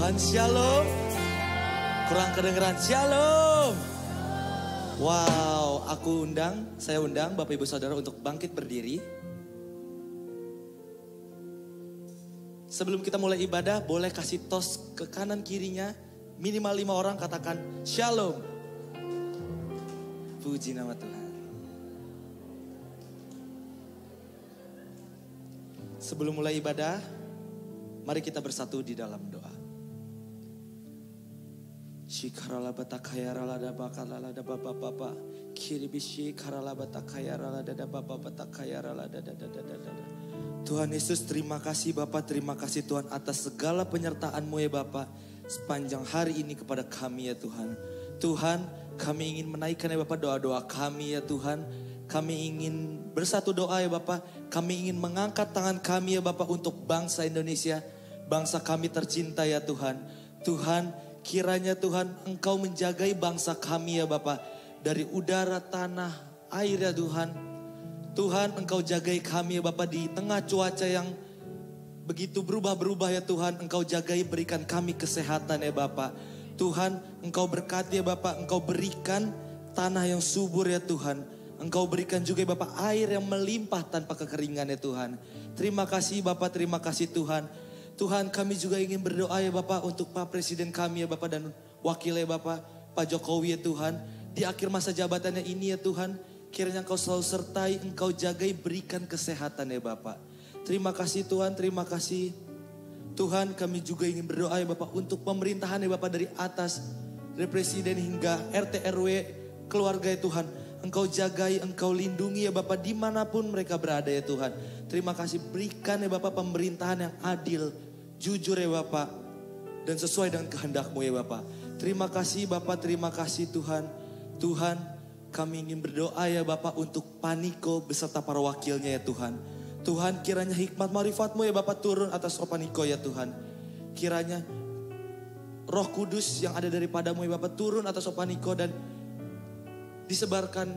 Tuhan, shalom. Kurang kedengeran, shalom. Wow, saya undang Bapak Ibu Saudara untuk bangkit berdiri. Sebelum kita mulai ibadah, boleh kasih tos ke kanan kirinya. Minimal 5 orang katakan shalom. Puji nama Tuhan. Sebelum mulai ibadah, mari kita bersatu di dalam doa. Shikarala batakayarala da bakalala da baba baba kiribishi karala batakayarala da baba batakayarala da. Tuhan Yesus, terima kasih Bapa, terima kasih Tuhan atas segala penyertaan-Mu ya Bapa sepanjang hari ini kepada kami ya Tuhan. Tuhan, kami ingin menaikkan ya Bapa doa-doa kami ya Tuhan. Kami ingin bersatu doa ya Bapa. Kami ingin mengangkat tangan kami ya Bapa untuk bangsa Indonesia, bangsa kami tercinta ya Tuhan. Tuhan, kiranya Tuhan Engkau menjagai bangsa kami ya Bapa. Dari udara, tanah, air ya Tuhan. Tuhan, Engkau jagai kami ya Bapa di tengah cuaca yang begitu berubah-berubah ya Tuhan. Engkau jagai, berikan kami kesehatan ya Bapa. Tuhan, Engkau berkati ya Bapa. Engkau berikan tanah yang subur ya Tuhan. Engkau berikan juga ya Bapa air yang melimpah tanpa kekeringan ya Tuhan. Terima kasih Bapa, terima kasih Tuhan. Tuhan, kami juga ingin berdoa ya Bapak untuk Pak Presiden kami ya Bapak dan wakilnya Bapak, Pak Jokowi ya Tuhan. Di akhir masa jabatannya ini ya Tuhan, kiranya Engkau selalu sertai, Engkau jagai, berikan kesehatan ya Bapak. Terima kasih Tuhan, terima kasih. Tuhan, kami juga ingin berdoa ya Bapak untuk pemerintahan ya Bapak dari atas, dari Presiden hingga RT RW, keluarga ya Tuhan. Engkau jagai, Engkau lindungi ya Bapak dimanapun mereka berada ya Tuhan. Terima kasih, berikan ya Bapak pemerintahan yang adil, jujur ya Bapak, dan sesuai dengan kehendak-Mu ya Bapak. Terima kasih Bapak, terima kasih Tuhan. Tuhan, kami ingin berdoa ya Bapak untuk Paniko beserta para wakilnya ya Tuhan. Tuhan, kiranya hikmat marifat-Mu ya Bapak turun atas Paniko ya Tuhan. Kiranya Roh Kudus yang ada daripada-Mu ya Bapak turun atas Paniko dan disebarkan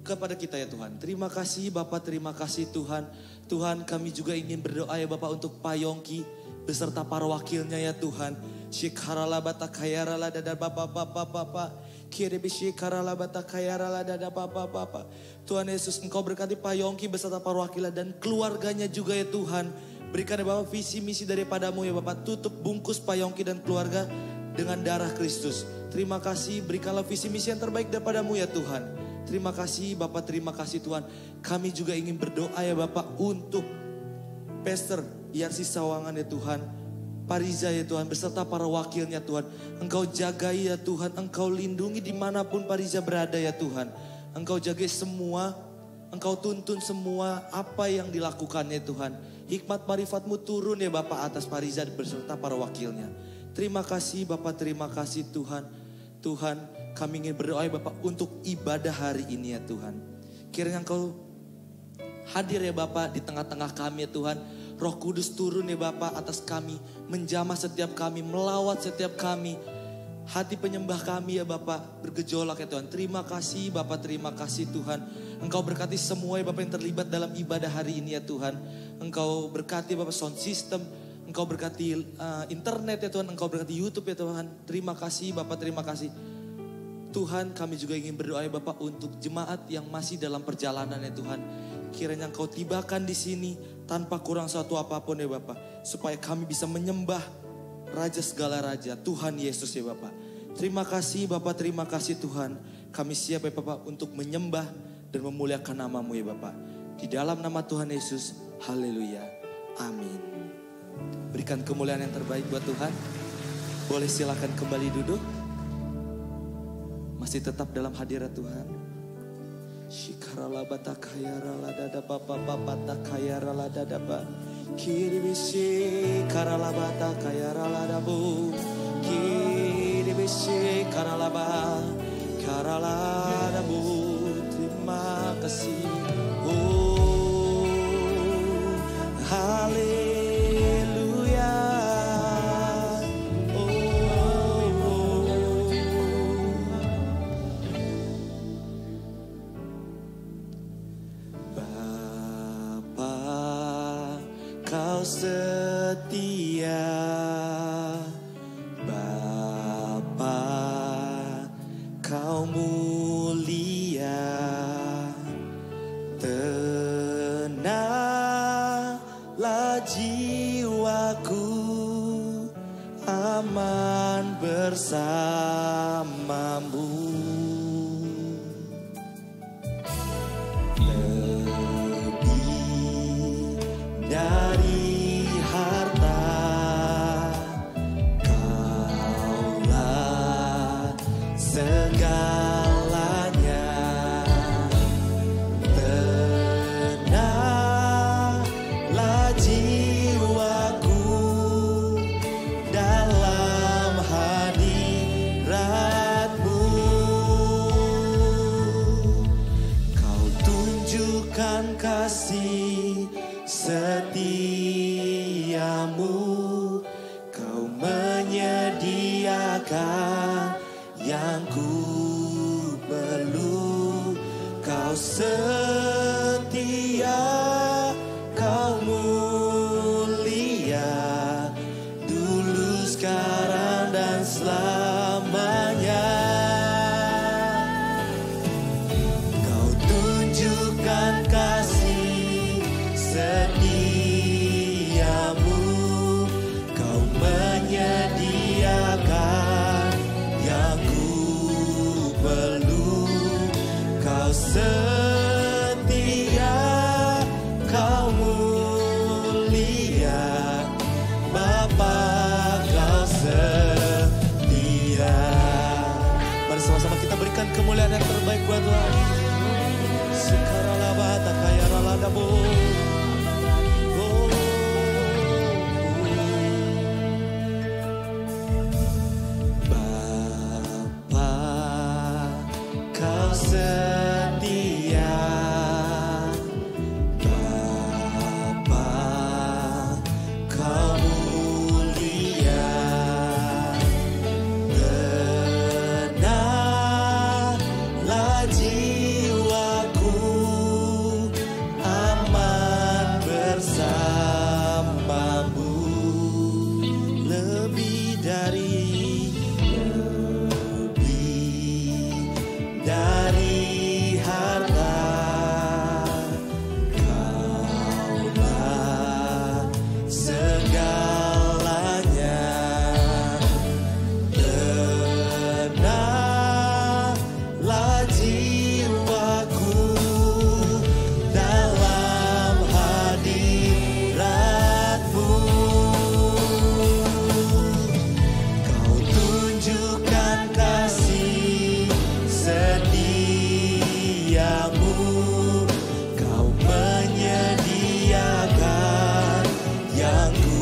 kepada kita ya Tuhan. Terima kasih Bapak, terima kasih Tuhan. Tuhan, kami juga ingin berdoa ya Bapak untuk Pak Yongki beserta para wakilnya ya Tuhan. Shikarala batakayarala dada Bapak. Kiribishi-karala batakayarala dada Bapak. Tuhan Yesus, Engkau berkati Pak Yongki beserta para wakilnya dan keluarganya juga ya Tuhan. Berikan ya Bapak visi misi daripada-Mu ya Bapak. Tutup bungkus Pak Yongki dan keluarga dengan darah Kristus. Terima kasih, berikanlah visi misi yang terbaik daripada-Mu ya Tuhan. Terima kasih Bapak, terima kasih Tuhan. Kami juga ingin berdoa ya Bapak untuk Pastor Yarsi Sawangan ya Tuhan. Pariza ya Tuhan beserta para wakilnya Tuhan. Engkau jagai ya Tuhan, Engkau lindungi dimanapun Pariza berada ya Tuhan. Engkau jagai semua, Engkau tuntun semua apa yang dilakukannya Tuhan. Hikmat marifat-Mu turun ya Bapak atas Pariza beserta para wakilnya. Terima kasih Bapak, terima kasih Tuhan. Tuhan, kami ingin berdoa ya Bapak untuk ibadah hari ini ya Tuhan. Kiranya Engkau hadir ya Bapak di tengah-tengah kami ya Tuhan. Roh Kudus turun ya Bapak atas kami, menjamah setiap kami, melawat setiap kami. Hati penyembah kami ya Bapak bergejolak ya Tuhan. Terima kasih Bapak, terima kasih Tuhan. Engkau berkati semua ya Bapak yang terlibat dalam ibadah hari ini ya Tuhan. Engkau berkati Bapak sound system, Engkau berkati internet ya Tuhan, Engkau berkati YouTube ya Tuhan. Terima kasih Bapak, terima kasih. Tuhan, kami juga ingin berdoa ya Bapak untuk jemaat yang masih dalam perjalanan ya Tuhan. Kiranya Engkau tibakan di sini tanpa kurang suatu apapun ya Bapak. Supaya kami bisa menyembah Raja segala Raja, Tuhan Yesus ya Bapak. Terima kasih Bapak, terima kasih Tuhan. Kami siap ya Bapak untuk menyembah dan memuliakan nama-Mu ya Bapak. Di dalam nama Tuhan Yesus, haleluya, amin. Berikan kemuliaan yang terbaik buat Tuhan. Boleh silakan kembali duduk. Masih tetap dalam hadirat Tuhan. Shikarala batakayarala dada Bapak takayarala dada ba. Kiribisi karala batakayarala dabu. Kiribisi karala ba karala dabu. Terima kasih. Oh, haleluya. Kau setia bersamamu. Lebih dari harta, Kaulah segalanya. Tenanglah jiwaku dalam hadirat-Mu. Kau tunjukkan kasih setiamu, Kau menyediakan yang ku perlu. Kau setia, Kau mulia, dulu, sekarang, dan selamanya. Kau tunjukkan kasih setiamu, Kau menyediakan yang ku perlu. Kau setia, Kau mulia, Bapa, Kau setia. Mari sama-sama kita berikan kemuliaan yang terbaik buat Tuhan. Sekaralabata kayaraladabo. Bapa, Kau setia. Bapa, Kau mulia. Tenanglah jiwaku, aman bersamamu. Lebih dari harta, Kaulah segalanya. Tenanglah jiwaku dalam hadirat-Mu. Kau tunjukkan kasih setiamu, Kau menyediakan yang ku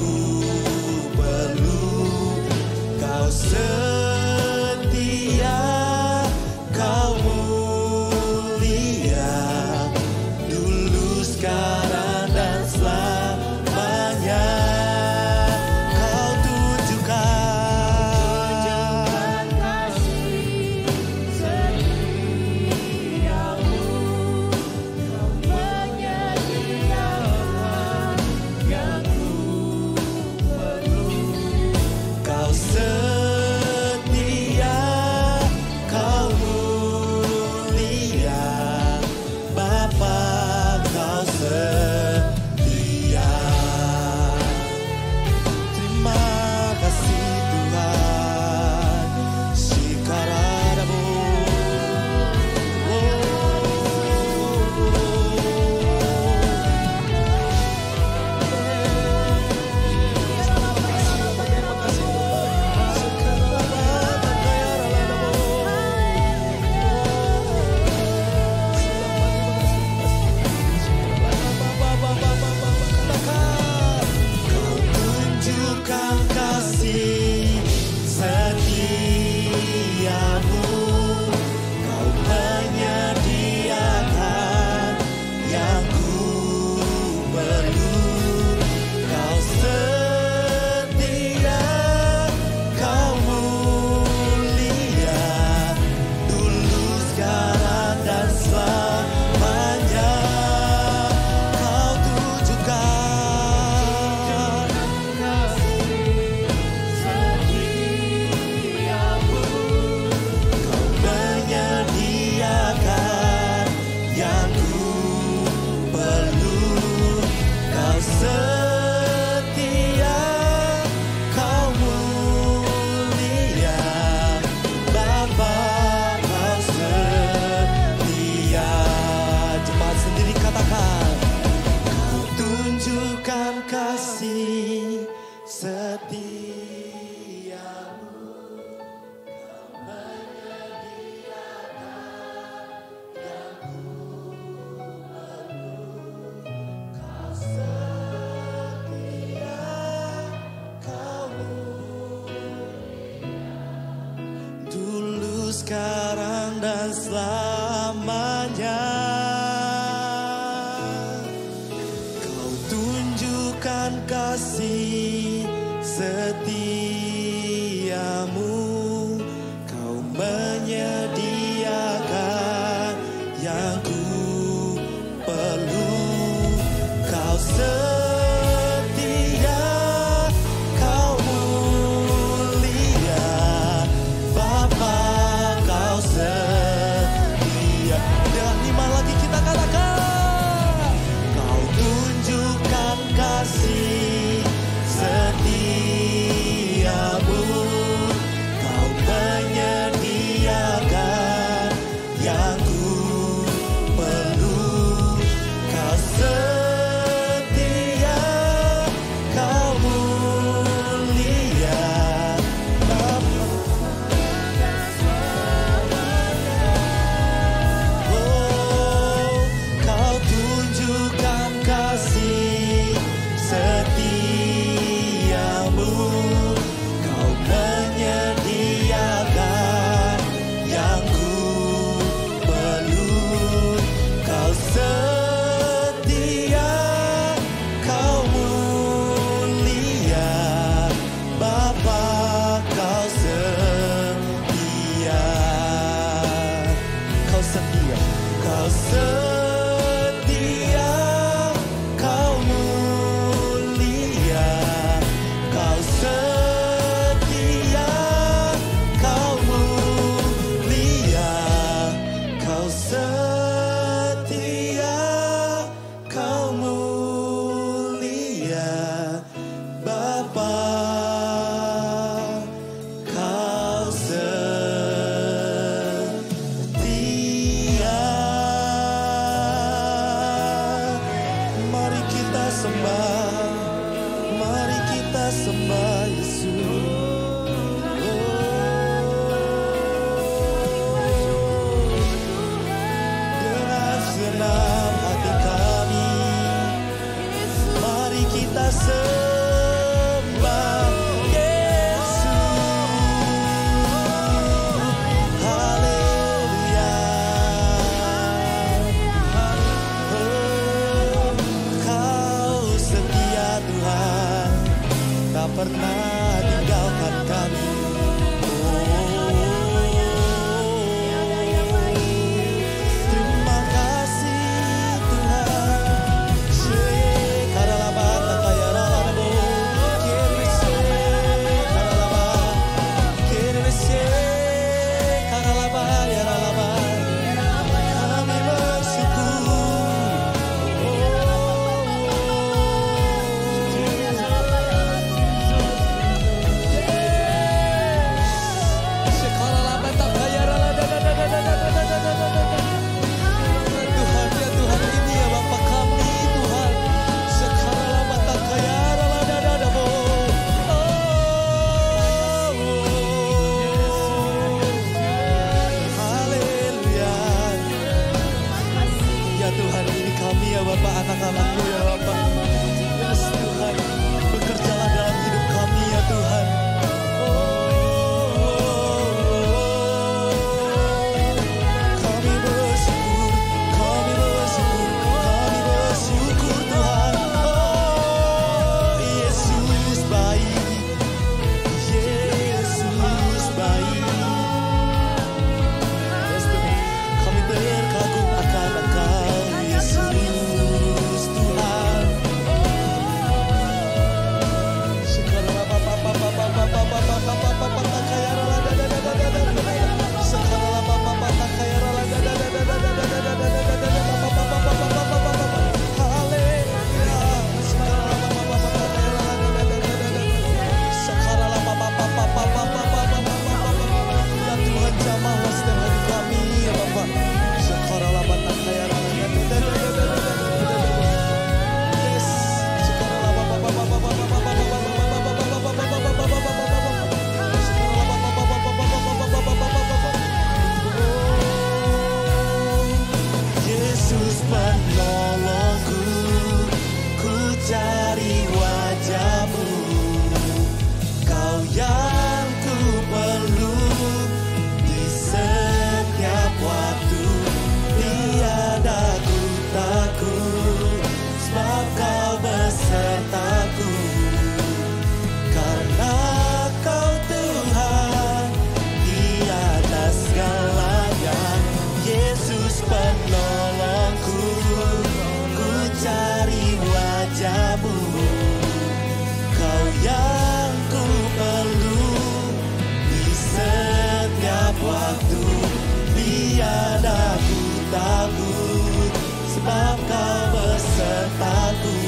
perlu. Kau setia, Kau mulia, dulu, sekarang, dan selamanya. Kau tunjukkan kasih setiamu, Kau menyediakan yang ku perlu. Kau setia, sekarang dan selamanya. Kau tunjukkan kasih setiamu, Kau menyediakan yang ku perlu. Kau setia, Kau mulia, Bapa, Kau setia. Dan 5 lagi kita katakan, Kau tunjukkan kasih setiamu, Kau menyediakan yang ku perlu. Kau setia, Kau mulia, Bapa. Oh, Kau tunjukkan kasih setiamu, Kau menyediakan yang ku perlu. Kau setia, Kau mulia, Bapa, Kau setia. Kau setia, Kau setia, Kau mulia, Kau setia, Kau mulia, Kau setia, Kau mulia, Bapa, Kau setia. setiap waktu. Tiada ku takut, sebab Kau besertaku.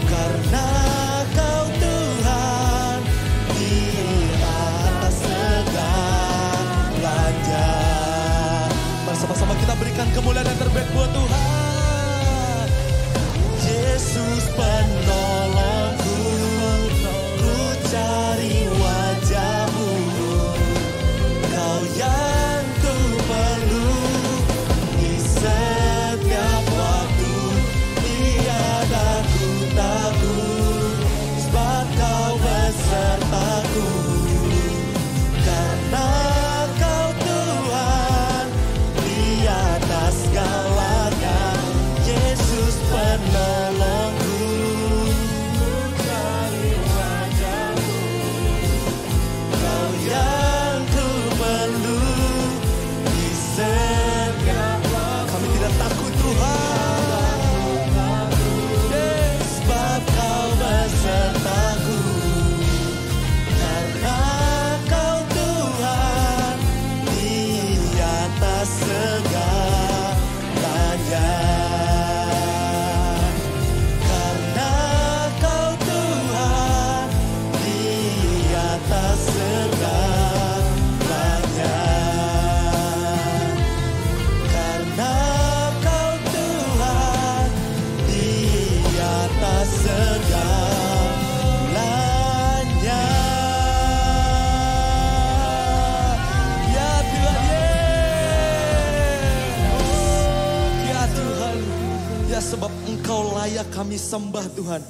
Karena Kau Tuhan di atas segalanya. Bersama-sama kita berikan kemuliaan yang terbaik buat Tuhan. Yesus penolongku, ku cari wajah-Mu. Kau yang ku perlu di setiap waktu. Tiada ku takut, sebab Kau besertaku. Karena Kau Tuhan di atas segalanya. Yesus penolongku, ku cari wajah-Mu. Kau yang ku perlu di setiap waktu. Kami tidak takut Tuhan, sebab Kau besertaku. Karena Kau Tuhan di atas segalanya. Karena Kau Tuhan di atas segalanya. Karena Kau Tuhan di atas segalanya. Ya Tuhan, ya Tuhan, ya sebab Engkau layak kami sembah Tuhan.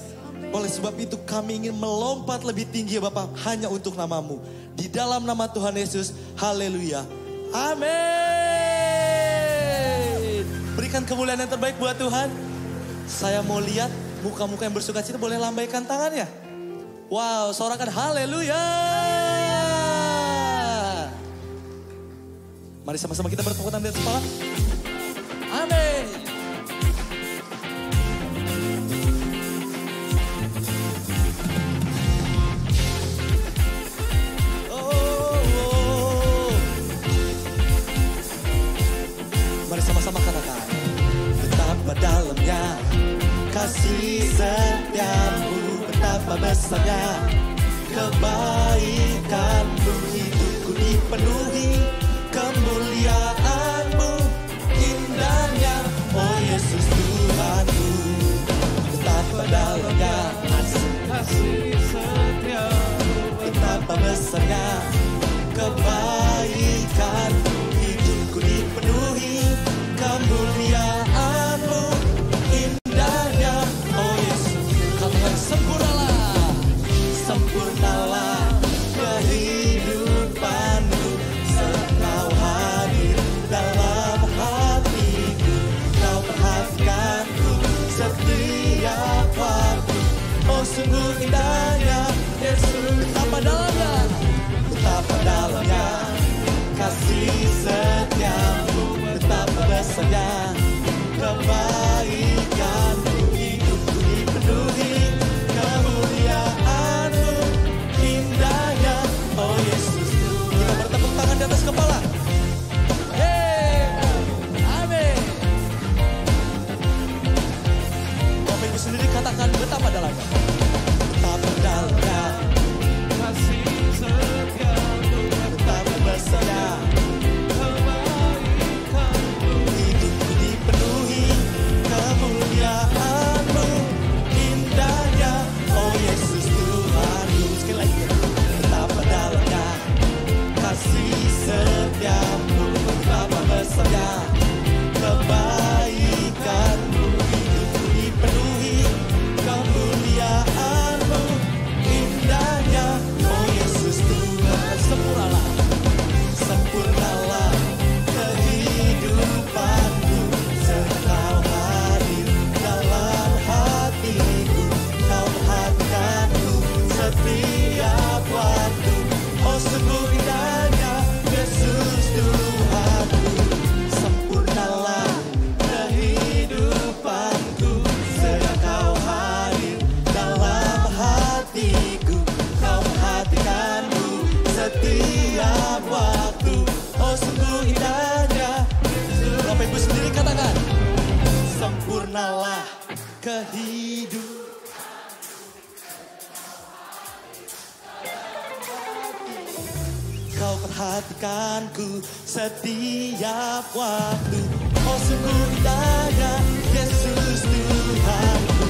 Oleh sebab itu kami ingin melompat lebih tinggi Bapa hanya untuk nama-Mu. Di dalam nama Tuhan Yesus, haleluya. Amin. Berikan kemuliaan yang terbaik buat Tuhan. Saya mau lihat muka-muka yang bersukacita, boleh lambaikan tangannya. Wow, sorakan haleluya. Mari sama-sama kita bertepuk tangan di atas kepala. Amin. Mari sama-sama katakan. Betapa dalamnya kasih setiamu, betapa besarnya kebaikan-Mu. Hidupku dipenuhi kemuliaan-Mu, indahnya oh Yesus Tuhanku. Betapa dalamnya kasih setiamu, betapa besarnya kebaikan-Mu. Hidupku dipenuhi kemuliaan-Mu, indahnya oh Yesus. Katakan sempurnalah, sempurnalah kehidupanku. Kau hadir dalam hatiku, Kau perhatikanku setiap waktu. Oh sungguh indahnya Yesus. Betapa dalamnya, betapa dalamnya kasih setiamu, betapa besarnya kebaikan-Mu. Hidupku dipenuhi kemuliaan-Mu, indahnya oh Yesus. Kita bertepuk tangan di atas kepala. Amin. Bapak Ibu sendiri katakan betapa dalamnya, betapa dalamnya kasih setiamu, betapa besarnya kebaikan-Mu. Hidupku dipenuhi kemuliaan-Mu, indahnya oh Yesus Tuhanku. Sekali lagi, betapa dalamnya kasih setiamu, betapa besarnya kebaikan-Mu. Hidupku dipenuhi kemuliaan-Mu, indahnya oh Yesus Tuhan. Sempurnalah, sempurnalah kehidupanku. Kau hadir dalam hatiku, Kau perhatikanku setiap waktu. Oh sungguh indahnya Yesus Tuhanku. Sempurnalah kehidupanku, sedang Kau hadir dalam hatiku. Kau perhatikanku setiap waktu. sungguh indahnya. Bapak Ibu sendiri katakan, sempurnalah kehidupan. Kau perhatikanku setiap waktu. Oh sungguh indahnya Yesus Tuhanku.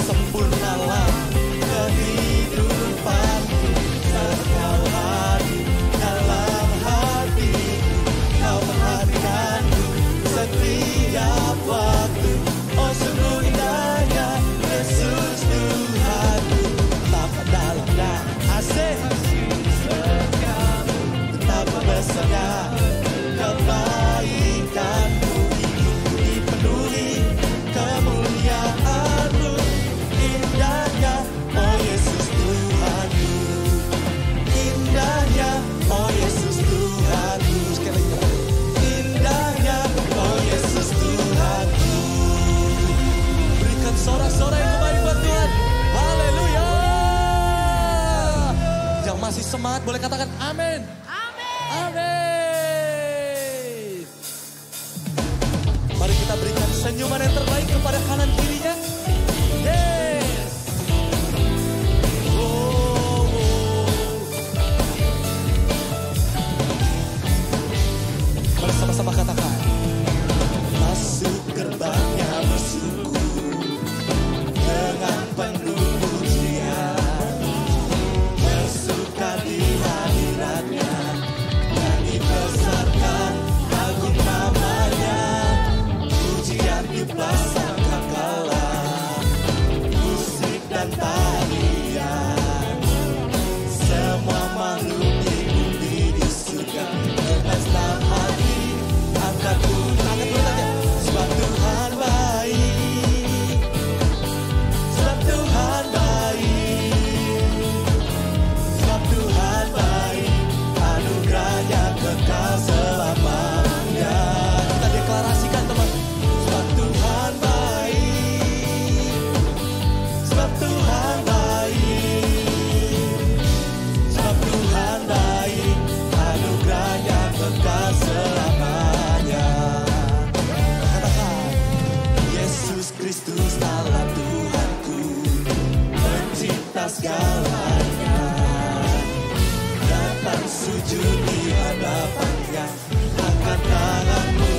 Sempurnalah kehidupanku saat kau hadir dalam hatiku. Kau perhatikanku setiap waktu. Oh sungguh indahnya Yesus Tuhanku. Betapa dalamnya asik, betapa besarnya kebaikanmu. Hidupku dipenuhi kemuliaan-Mu. Indahnya oh Yesus Tuhanku. Indahnya oh Yesus Tuhanku. Sekali lagi, indahnya oh Yesus Tuhanku. Berikan sorak-sorai yang kembali buat Tuhan. Haleluya. Yang masih semangat boleh katakan amin. Amin. Mari kita berikan senyuman yang terbaik kepada kanan kirinya. Yes. Oh. Mari sama-sama katakan, masuk gerbangnya bersyukur dengan penuh pujian, bersuka di hadiratnya. Dibesarkan agung namanya, pujian dipasang kekala, musik dan tarian. Semua makhluk di bumi di surga dengan senang hati angkat tangan saja. Sebab Tuhan baik, sebab Tuhan baik, sebab Tuhan baik. Anugerahnya kekal selamanya. Kita deklarasikan teman. Sebab Tuhan baik, sebab Tuhan baik, sebab Tuhan baik. Anugerahnya kekal selamanya. Katakan, Yesus Kristus Allah Tuhanku, pencipta segalanya. Datang sujud di hadapannya, angkat tanganmu,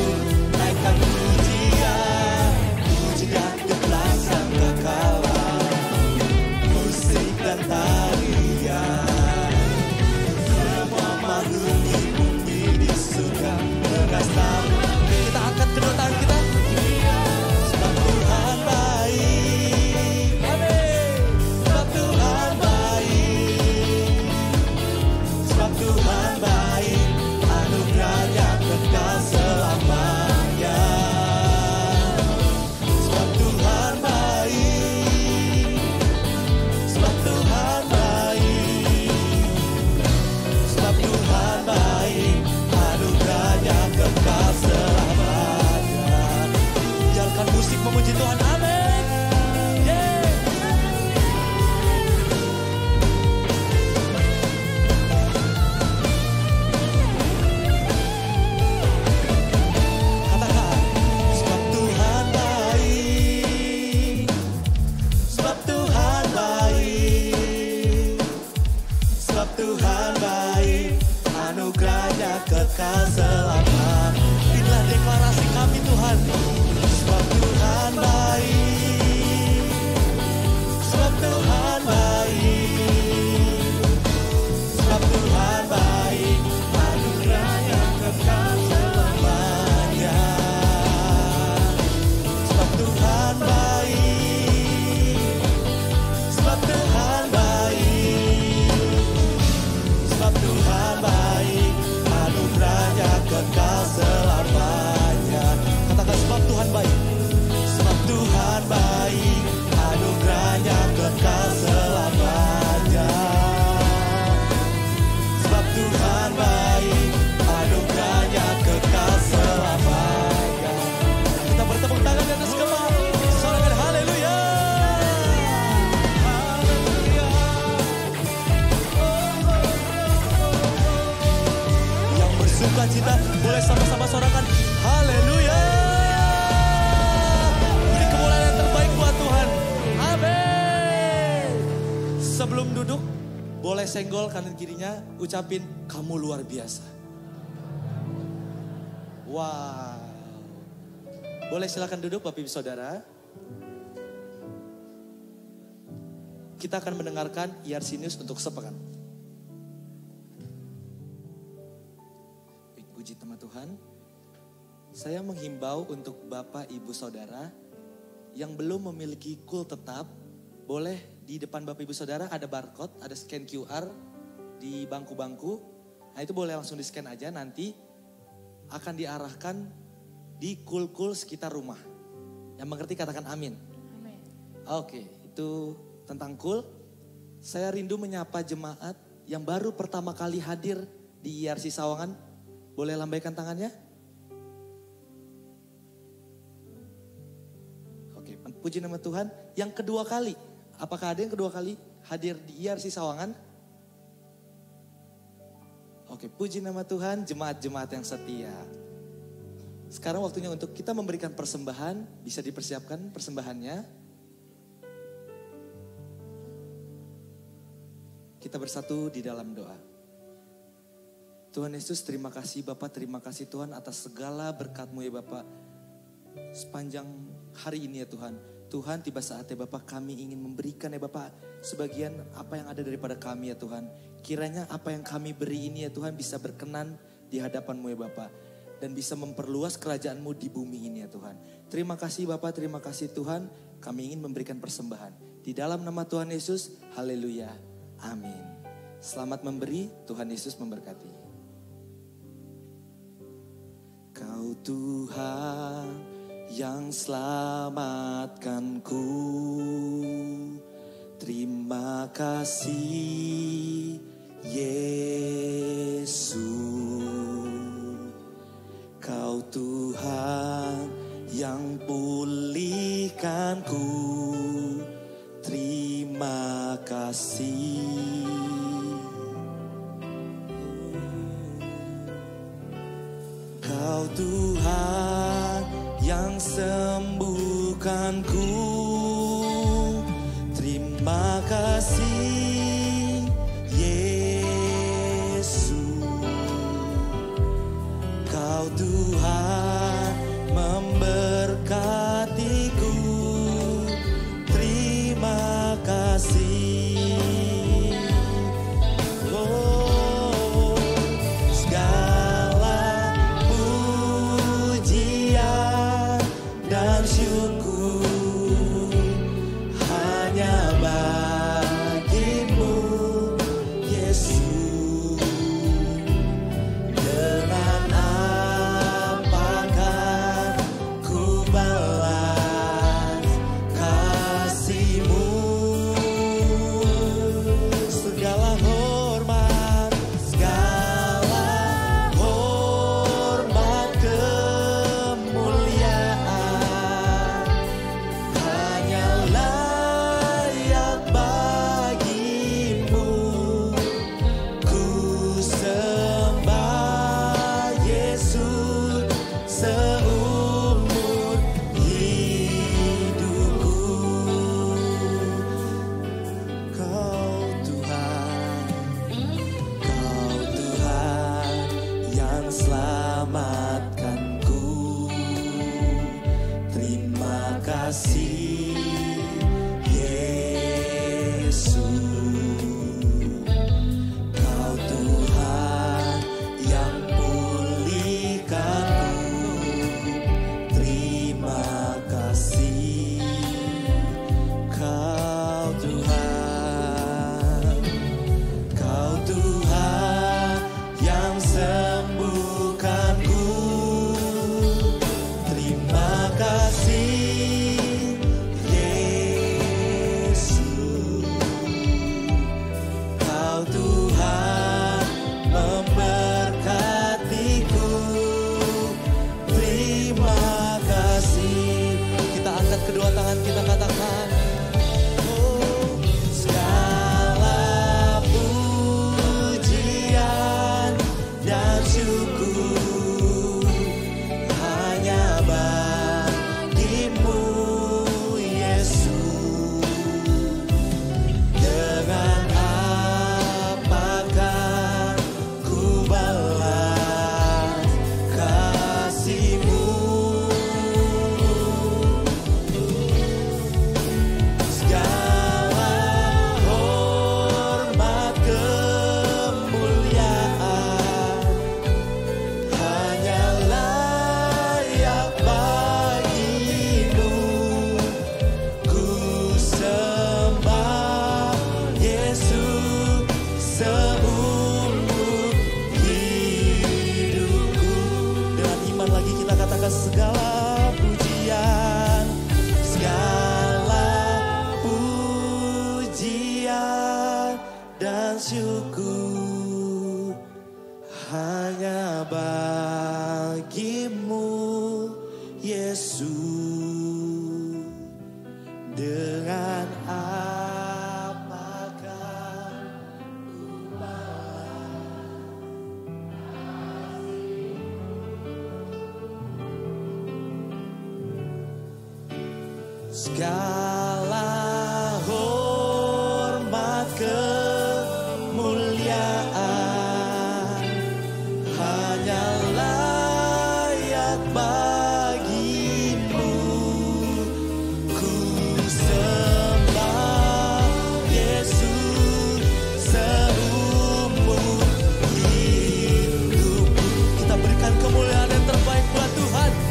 naikkan pujian, pujian dipasang kekala, musik dan tarian. Semua makhluk di bumi di surga berkasih. Kita angkat kedua tangan kita. Sebab Tuhan baik, amin. Sebab Tuhan baik, sebab Tuhan baik, anugerahnya kekal selamanya. Sebab Tuhan baik, sebab Tuhan baik, sebab Tuhan baik, anugerahnya kekal selamanya. Biarkan musik memuji Tuhan, amin. Yeah. Katakan, sebab Tuhan baik, sebab Tuhan baik, sebab Tuhan baik, anugerahnya kekal selamanya. Inilah deklarasi kami Tuhan. Sebab Tuhan baik, sebab Tuhan baik, sebab Tuhan baik, anugerahnya kekal selamanya. Sebab Tuhan baik, sebab Tuhan baik, sebab Tuhan baik, anugerahnya kekal selamanya. Katakan, sebab Tuhan baik, sebab Tuhan baik, anugerahnya kekal selamanya. Sebab Tuhan baik, anugerahnya kekal selamanya. Kita bertepuk tangan di atas kepala, sorakan haleluya. Haleluya. Yang bersyukur sukacita. Boleh sama-sama sorakan haleluya. Beri kemuliaan yang terbaik buat Tuhan. Amin. Sebelum duduk, boleh senggol kanan kirinya, ucapin kamu luar biasa. Wow. Boleh silakan duduk Bapak Ibu Saudara. Kita akan mendengarkan IRC News untuk sepekan. Puji nama Tuhan. Saya menghimbau untuk Bapak Ibu Saudara yang belum memiliki kul tetap, boleh di depan Bapak Ibu Saudara ada barcode, ada scan QR di bangku-bangku. Nah itu boleh langsung di scan aja, nanti akan diarahkan di kul-kul sekitar rumah. Yang mengerti katakan amin. Amin. Oke, itu tentang kul. Saya rindu menyapa jemaat yang baru pertama kali hadir di IRC Sawangan. Boleh lambaikan tangannya? Oke, puji nama Tuhan. Yang kedua kali, apakah ada yang kedua kali hadir di IRC Sawangan? Oke, puji nama Tuhan, jemaat-jemaat yang setia. Sekarang waktunya untuk kita memberikan persembahan, bisa dipersiapkan persembahannya. Kita bersatu di dalam doa. Tuhan Yesus, terima kasih Bapak, terima kasih Tuhan atas segala berkat-Mu ya Bapak. Sepanjang hari ini ya Tuhan. Tuhan, tiba saatnya Bapak kami ingin memberikan ya Bapak sebagian apa yang ada daripada kami ya Tuhan. Kiranya apa yang kami beri ini ya Tuhan bisa berkenan di hadapan-Mu ya Bapak. Dan bisa memperluas kerajaan-Mu di bumi ini ya Tuhan. Terima kasih Bapak, terima kasih Tuhan. Kami ingin memberikan persembahan. Di dalam nama Tuhan Yesus, haleluya. Amin. Selamat memberi, Tuhan Yesus memberkati. Kau Tuhan yang selamatkanku, terima kasih Yesus. Kau Tuhan yang pulihkanku, terima kasih. Kau Tuhan yang sembuhkanku, terima kasih Yesus. Kau Tuhan memberkatiku, terima kasih. Oh, segala pujian dan syukur hanya bagimu Yesus. Dengan apakah ku balas kasih-Mu? Segala hormat kemuliaan hanya layak bagimu. Ku sembah Yesus seumur hidupku. Kau Tuhan yang selamatkanku, terima kasih Yesus. Kau Tuhan yang pulihkanku, terima kasih. Kau Tuhan yang sembuhkanku, hanya bagimu, Yesus. Dengan apakah ku segala hormat kemuliaan hanya layak bagimu. Ku sembah Yesus seumur hidupku. Kita berikan kemuliaan yang terbaik buat Tuhan.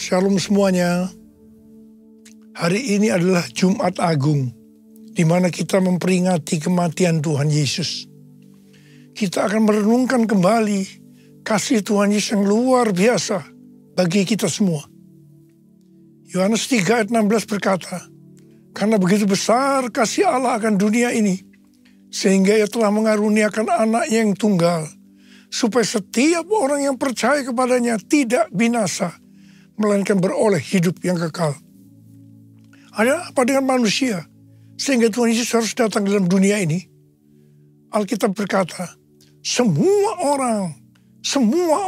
Shalom semuanya. Hari ini adalah Jumat Agung, di mana kita memperingati kematian Tuhan Yesus. Kita akan merenungkan kembali kasih Tuhan Yesus yang luar biasa bagi kita semua. Yohanes 3 ayat 16 berkata, "Karena begitu besar kasih Allah akan dunia ini, sehingga Ia telah mengaruniakan anaknya yang tunggal, supaya setiap orang yang percaya kepadanya tidak binasa, melainkan beroleh hidup yang kekal." Ada apa dengan manusia sehingga Tuhan Yesus harus datang dalam dunia ini? Alkitab berkata, semua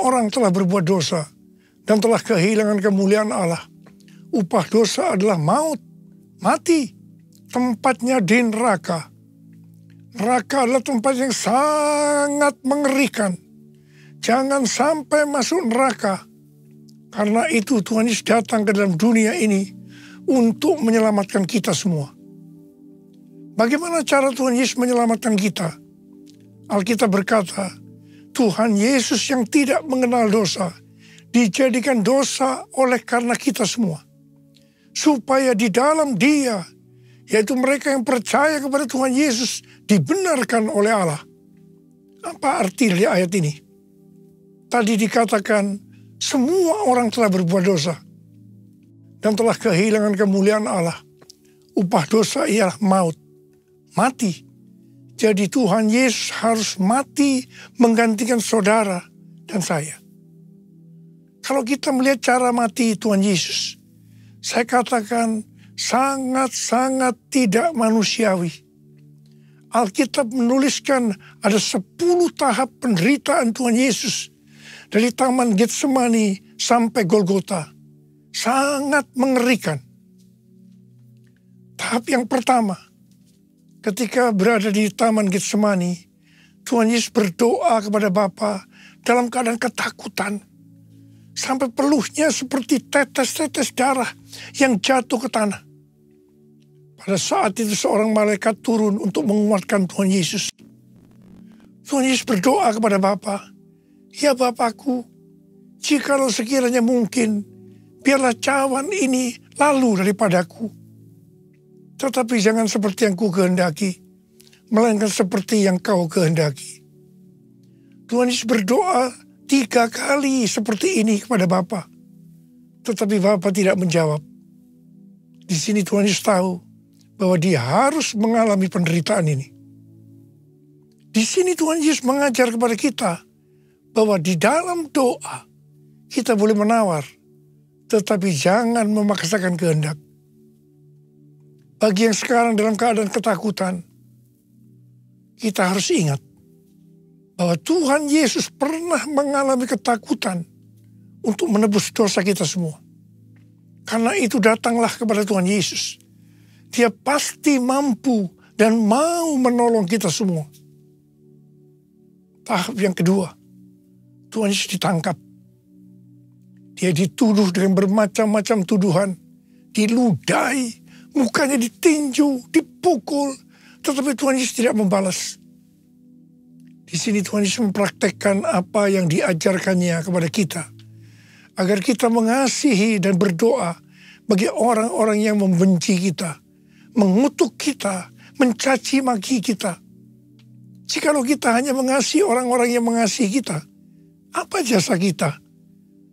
orang telah berbuat dosa dan telah kehilangan kemuliaan Allah. Upah dosa adalah maut, mati, tempatnya di neraka. Neraka adalah tempat yang sangat mengerikan. Jangan sampai masuk neraka. Karena itu Tuhan Yesus datang ke dalam dunia ini untuk menyelamatkan kita semua. Bagaimana cara Tuhan Yesus menyelamatkan kita? Alkitab berkata, Tuhan Yesus yang tidak mengenal dosa, dijadikan dosa oleh karena kita semua. Supaya di dalam Dia, yaitu mereka yang percaya kepada Tuhan Yesus, dibenarkan oleh Allah. Apa arti dari ayat ini? Tadi dikatakan, semua orang telah berbuat dosa dan telah kehilangan kemuliaan Allah. Upah dosa ialah maut, mati. Jadi Tuhan Yesus harus mati menggantikan saudara dan saya. Kalau kita melihat cara mati Tuhan Yesus, saya katakan sangat-sangat tidak manusiawi. Alkitab menuliskan ada 10 tahap penderitaan Tuhan Yesus. Dari Taman Getsemani sampai Golgota. Sangat mengerikan. Tahap yang pertama. Ketika berada di Taman Getsemani. Tuhan Yesus berdoa kepada Bapa dalam keadaan ketakutan. Sampai peluhnya seperti tetes-tetes darah yang jatuh ke tanah. Pada saat itu seorang malaikat turun untuk menguatkan Tuhan Yesus. Tuhan Yesus berdoa kepada Bapa. Ya Bapakku, Jikalau sekiranya mungkin, biarlah cawan ini lalu daripadaku. Tetapi jangan seperti yang ku kehendaki, melainkan seperti yang kau kehendaki. Tuhan Yesus berdoa 3 kali seperti ini kepada Bapa. Tetapi Bapa tidak menjawab. Di sini Tuhan Yesus tahu bahwa dia harus mengalami penderitaan ini. Di sini Tuhan Yesus mengajar kepada kita bahwa di dalam doa kita boleh menawar, tetapi jangan memaksakan kehendak. Bagi yang sekarang dalam keadaan ketakutan, kita harus ingat bahwa Tuhan Yesus pernah mengalami ketakutan untuk menebus dosa kita semua. Karena itu datanglah kepada Tuhan Yesus. Dia pasti mampu dan mau menolong kita semua. Tahap yang kedua, Tuhan Yesus ditangkap. Dia dituduh dengan bermacam-macam tuduhan. Diludahi, mukanya ditinju, dipukul. Tetapi Tuhan Yesus tidak membalas. Di sini Tuhan Yesus mempraktekkan apa yang diajarkannya kepada kita. Agar kita mengasihi dan berdoa bagi orang-orang yang membenci kita. Mengutuk kita, mencaci maki kita. Jikalau kita hanya mengasihi orang-orang yang mengasihi kita, apa jasa kita?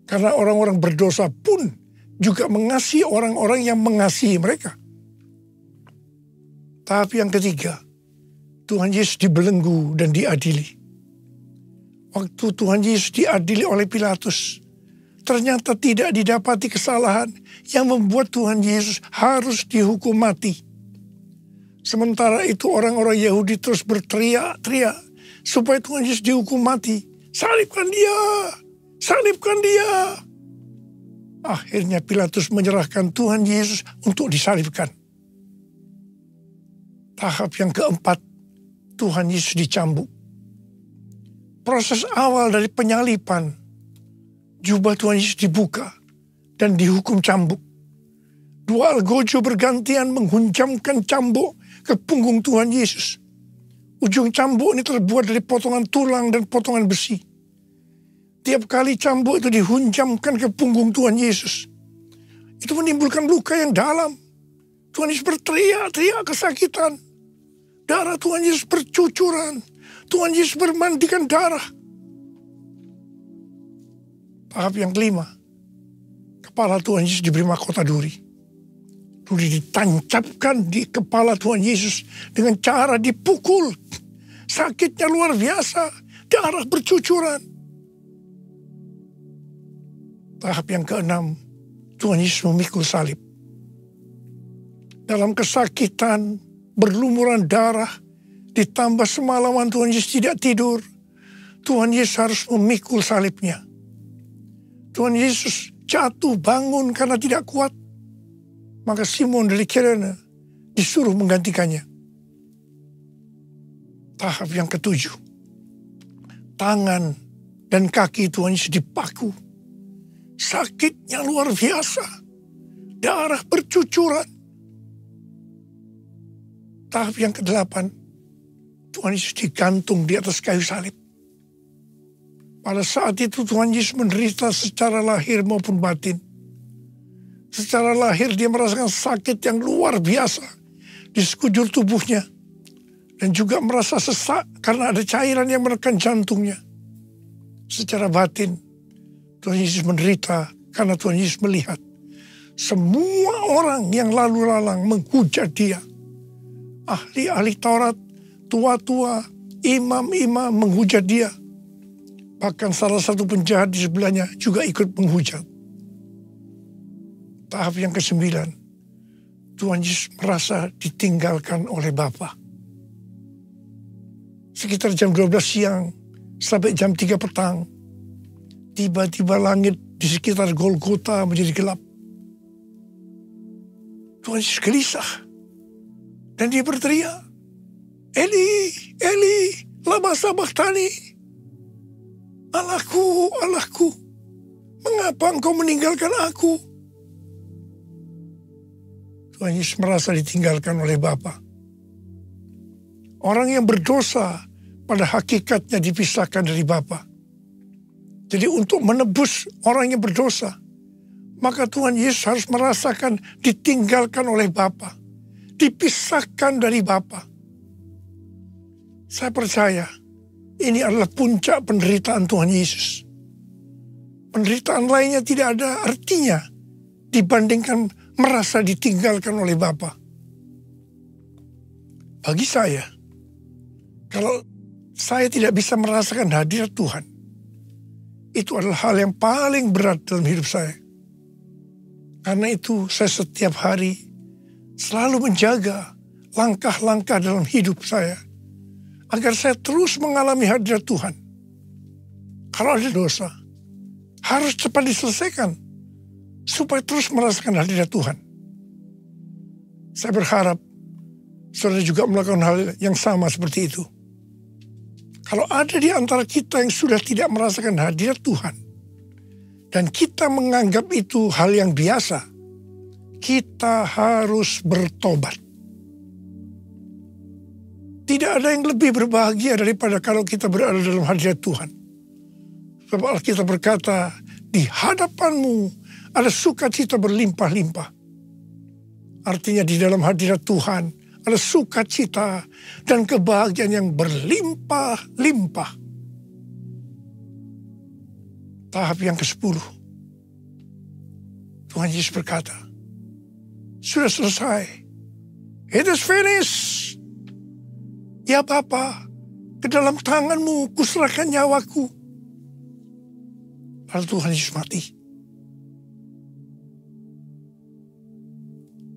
Karena orang-orang berdosa pun juga mengasihi orang-orang yang mengasihi mereka. Tahap yang ketiga, Tuhan Yesus dibelenggu dan diadili. Waktu Tuhan Yesus diadili oleh Pilatus, ternyata tidak didapati kesalahan yang membuat Tuhan Yesus harus dihukum mati. Sementara itu orang-orang Yahudi terus berteriak-teriak supaya Tuhan Yesus dihukum mati. Salibkan dia! Salibkan dia! Akhirnya Pilatus menyerahkan Tuhan Yesus untuk disalibkan. Tahap yang keempat, Tuhan Yesus dicambuk. Proses awal dari penyalipan, jubah Tuhan Yesus dibuka dan dihukum cambuk. 2 algojo bergantian menghunjamkan cambuk ke punggung Tuhan Yesus. Ujung cambuk ini terbuat dari potongan tulang dan potongan besi. Tiap kali cambuk itu dihunjamkan ke punggung Tuhan Yesus, itu menimbulkan luka yang dalam. Tuhan Yesus berteriak-teriak kesakitan. Darah Tuhan Yesus bercucuran. Tuhan Yesus bermandikan darah. Tahap yang kelima, kepala Tuhan Yesus diberi mahkota duri. Duri ditancapkan di kepala Tuhan Yesus dengan cara dipukul. Sakitnya luar biasa, darah bercucuran. Tahap yang keenam, Tuhan Yesus memikul salib. Dalam kesakitan, berlumuran darah, ditambah semalaman Tuhan Yesus tidak tidur, Tuhan Yesus harus memikul salibnya. Tuhan Yesus jatuh bangun karena tidak kuat. Maka Simon dari Kirene disuruh menggantikannya. Tahap yang ketujuh, tangan dan kaki Tuhan Yesus dipaku. Sakitnya luar biasa. Darah bercucuran. Tahap yang ke-8, Tuhan Yesus digantung di atas kayu salib. Pada saat itu Tuhan Yesus menderita secara lahir maupun batin. Secara lahir dia merasakan sakit yang luar biasa di sekujur tubuhnya. Dan juga merasa sesak karena ada cairan yang menekan jantungnya. Secara batin, Tuhan Yesus menderita karena Tuhan Yesus melihat semua orang yang lalu lalang menghujat dia. Ahli-ahli Taurat, tua-tua, imam-imam menghujat dia. Bahkan salah satu penjahat di sebelahnya juga ikut menghujat. Tahap yang ke-9, Tuhan Yesus merasa ditinggalkan oleh Bapa. Sekitar jam 12 siang sampai jam 3 petang, tiba-tiba langit di sekitar Golgota menjadi gelap. Tuhan Yesus gelisah. Dan dia berteriak, Eli, Eli, lama sabachthani. Allahku, Allahku, mengapa engkau meninggalkan aku? Tuhan Yesus merasa ditinggalkan oleh Bapa. Orang yang berdosa pada hakikatnya dipisahkan dari Bapa. Jadi untuk menebus orang yang berdosa, maka Tuhan Yesus harus merasakan ditinggalkan oleh Bapa, dipisahkan dari Bapa. Saya percaya ini adalah puncak penderitaan Tuhan Yesus. Penderitaan lainnya tidak ada artinya dibandingkan merasa ditinggalkan oleh Bapa. Bagi saya, kalau saya tidak bisa merasakan hadirat Tuhan, itu adalah hal yang paling berat dalam hidup saya. Karena itu saya setiap hari selalu menjaga langkah-langkah dalam hidup saya, agar saya terus mengalami hadirat Tuhan. Kalau ada dosa, harus cepat diselesaikan, supaya terus merasakan hadirat Tuhan. Saya berharap saudara juga melakukan hal yang sama seperti itu. Kalau ada di antara kita yang sudah tidak merasakan hadirat Tuhan, dan kita menganggap itu hal yang biasa, kita harus bertobat. Tidak ada yang lebih berbahagia daripada kalau kita berada dalam hadirat Tuhan. Sebab Alkitab berkata, di hadapanmu ada sukacita berlimpah-limpah. Artinya di dalam hadirat Tuhan ada sukacita dan kebahagiaan yang berlimpah-limpah. Tahap yang ke-10. Tuhan Yesus berkata, sudah selesai. It is finished. Ya Bapa, ke dalam tanganmu kuserahkan nyawaku. Lalu Tuhan Yesus mati.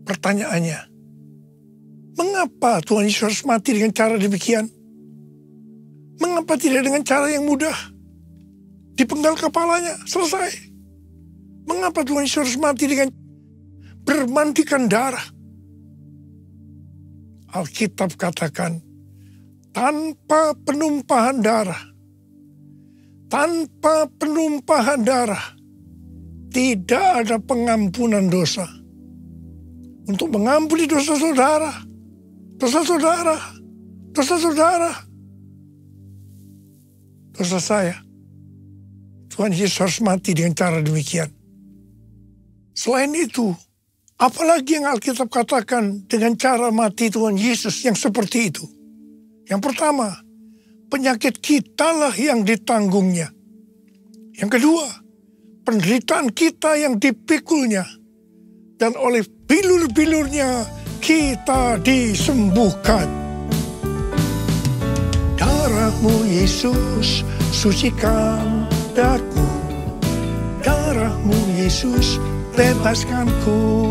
Pertanyaannya, mengapa Tuhan Yesus harus mati dengan cara demikian? Mengapa tidak dengan cara yang mudah? Dipenggal kepalanya, selesai. Mengapa Tuhan Yesus harus mati dengan bermandikan darah? Alkitab katakan, tanpa penumpahan darah, tidak ada pengampunan dosa. Untuk mengampuni dosa saudara, dosa saya, Tuhan Yesus harus mati dengan cara demikian. Selain itu, apalagi yang Alkitab katakan dengan cara mati Tuhan Yesus yang seperti itu? Yang pertama, penyakit kitalah yang ditanggungnya. Yang kedua, penderitaan kita yang dipikulnya. Dan oleh bilur-bilurnya kita disembuhkan. Darah-Mu Yesus sucikan daku. Darah-Mu Yesus bebaskanku.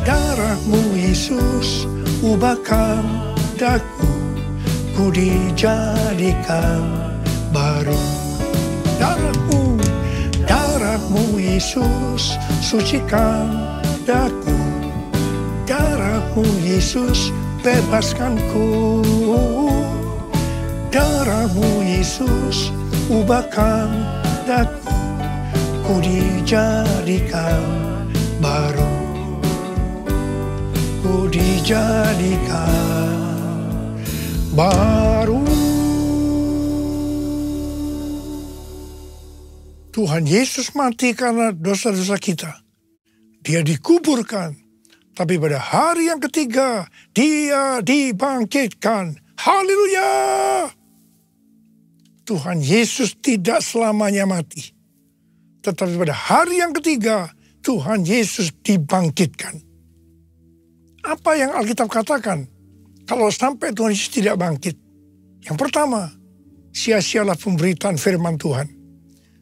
Darah-Mu Yesus ubahkan daku, ku dijadikan baru. Darah-Mu Yesus sucikan daku. Darah-Mu Yesus bebaskanku. Darah-Mu Yesus ubahkan daku, ku dijadikan baru. Ku dijadikan baru. Tuhan Yesus mati karena dosa-dosa kita. Dia dikuburkan. Tapi pada hari yang ketiga, Dia dibangkitkan. Haleluya! Tuhan Yesus tidak selamanya mati. Tetapi pada hari yang ketiga, Tuhan Yesus dibangkitkan. Apa yang Alkitab katakan? Kalau sampai Tuhan Yesus tidak bangkit. Yang pertama, sia-sialah pemberitaan firman Tuhan.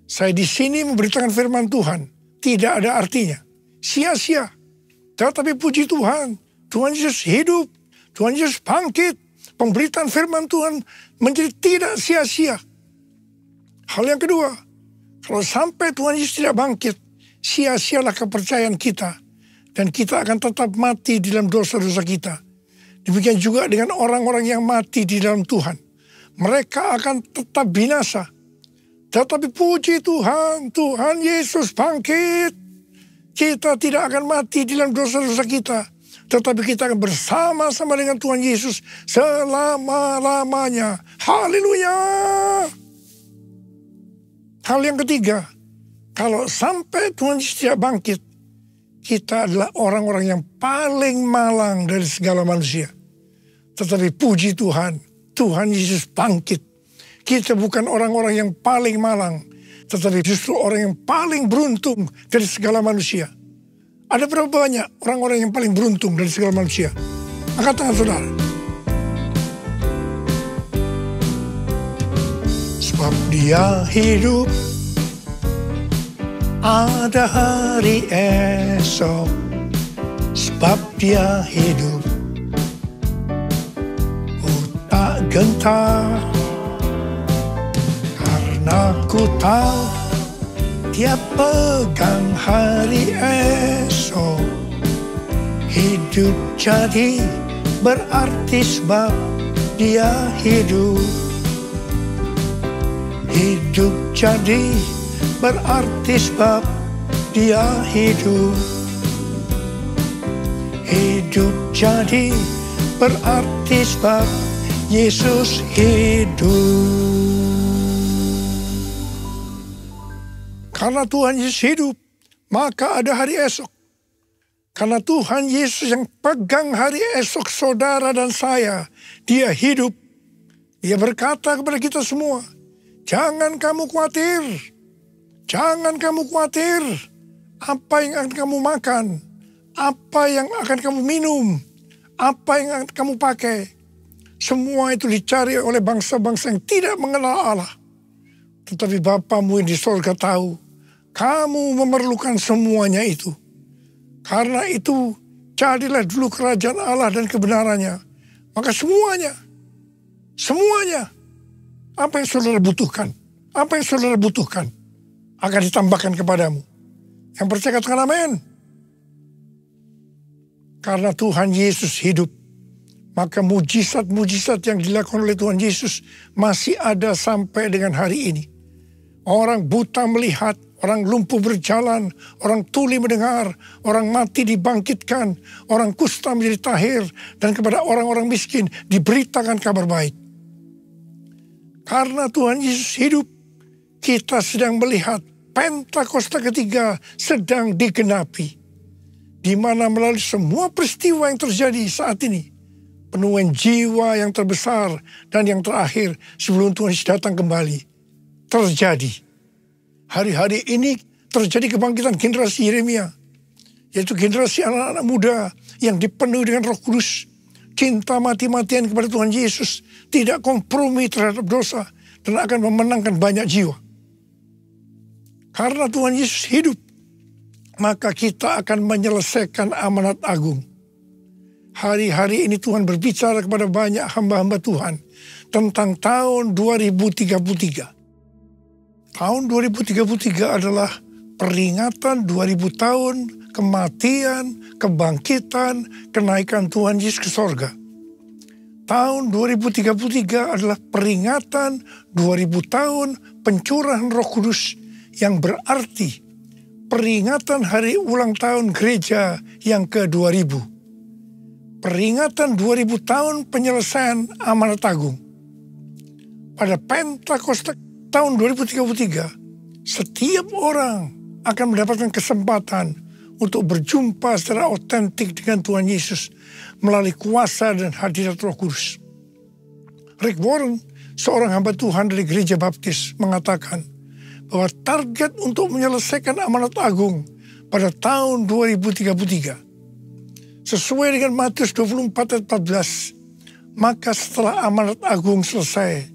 Saya di sini memberitakan firman Tuhan. Tidak ada artinya. Sia-sia. Tetapi puji Tuhan. Tuhan Yesus hidup. Tuhan Yesus bangkit. Pemberitaan firman Tuhan menjadi tidak sia-sia. Hal yang kedua. Kalau sampai Tuhan Yesus tidak bangkit. Sia-sialah kepercayaan kita. Dan kita akan tetap mati di dalam dosa-dosa kita. Demikian juga dengan orang-orang yang mati di dalam Tuhan. Mereka akan tetap binasa. Tetapi puji Tuhan, Tuhan Yesus bangkit. Kita tidak akan mati di dalam dosa-dosa kita. Tetapi kita akan bersama-sama dengan Tuhan Yesus selama-lamanya. Haleluya! Hal yang ketiga, kalau sampai Tuhan Yesus tidak bangkit, kita adalah orang-orang yang paling malang dari segala manusia. Tetapi puji Tuhan, Tuhan Yesus bangkit. Kita bukan orang-orang yang paling malang, tetapi justru orang yang paling beruntung dari segala manusia. Ada berapa banyak orang-orang yang paling beruntung dari segala manusia? Angkat tangan saudara. Sebab dia hidup, ada hari esok. Sebab dia hidup, ku tak gentar. Karena ku tahu dia pegang hari esok. Hidup jadi berarti sebab dia hidup. Hidup jadi berarti sebab dia hidup. Hidup jadi berarti sebab Yesus hidup. Karena Tuhan Yesus hidup, maka ada hari esok. Karena Tuhan Yesus yang pegang hari esok saudara dan saya, dia hidup. Dia berkata kepada kita semua, jangan kamu khawatir. Jangan kamu khawatir. Apa yang akan kamu makan? Apa yang akan kamu minum? Apa yang akan kamu pakai? Semua itu dicari oleh bangsa-bangsa yang tidak mengenal Allah. Tetapi Bapamu yang di surga tahu, kamu memerlukan semuanya itu. Karena itu, jadilah dulu kerajaan Allah dan kebenarannya. Maka semuanya, apa yang saudara butuhkan, akan ditambahkan kepadamu. Yang percaya katakan amin. Karena Tuhan Yesus hidup, maka mujizat-mujizat yang dilakukan oleh Tuhan Yesus masih ada sampai dengan hari ini. Orang buta melihat, orang lumpuh berjalan, orang tuli mendengar, orang mati dibangkitkan, orang kusta menjadi tahir, dan kepada orang-orang miskin diberitakan kabar baik. Karena Tuhan Yesus hidup, kita sedang melihat Pentakosta ketiga sedang digenapi. Di mana melalui semua peristiwa yang terjadi saat ini, penuaian jiwa yang terbesar dan yang terakhir sebelum Tuhan Yesus datang kembali terjadi. Hari-hari ini terjadi kebangkitan generasi Yeremia, yaitu generasi anak-anak muda yang dipenuhi dengan Roh Kudus, cinta mati-matian kepada Tuhan Yesus, tidak kompromi terhadap dosa, dan akan memenangkan banyak jiwa. Karena Tuhan Yesus hidup, maka kita akan menyelesaikan amanat agung. Hari-hari ini Tuhan berbicara kepada banyak hamba-hamba Tuhan tentang tahun 2033. Tahun 2033 adalah peringatan 2000 tahun kematian, kebangkitan, kenaikan Tuhan Yesus ke sorga. Tahun 2033 adalah peringatan 2000 tahun pencurahan Roh Kudus, yang berarti peringatan hari ulang tahun gereja yang ke-2000. Peringatan 2000 tahun penyelesaian amanat agung. Pada Pentakosta tahun 2033, setiap orang akan mendapatkan kesempatan untuk berjumpa secara otentik dengan Tuhan Yesus melalui kuasa dan hadirat Roh Kudus. Rick Warren, seorang hamba Tuhan dari Gereja Baptis, mengatakan bahwa target untuk menyelesaikan amanat agung pada tahun 2033 sesuai dengan Matius 24 ayat 14, maka setelah amanat agung selesai,